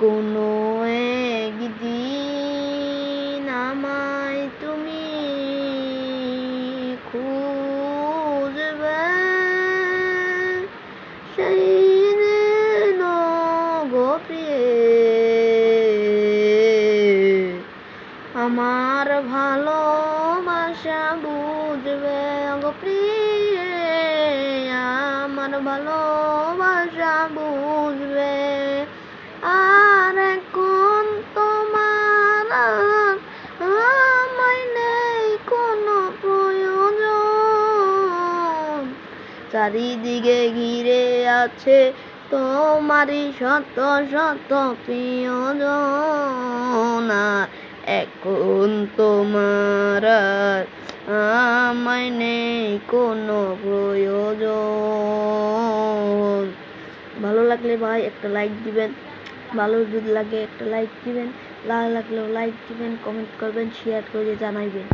কোনো একদিন আমায় তুমি খুঁজবে, সেই দিন গো প্রিয়ে আমার ভালোবাসা বুঝবে গো প্রিয়ে, আমার ভালোবাসা বুঝবে। আর এখন তোমার আমায় নেই কোনো প্রয়োজন, চারিদিকে ঘিরে আছে তোমারই শত শত প্রিয়জন। এখন তোমার আমায় নেই কোনো প্রয়োজন। ভালো লাগলে ভাই একটা লাইক দিবেন, ভালো যদি লাগে একটা লাইক দিবেন, না লাগলেও লাইক দিবেন, কমেন্ট করবেন, শেয়ার করে জানাইবেন।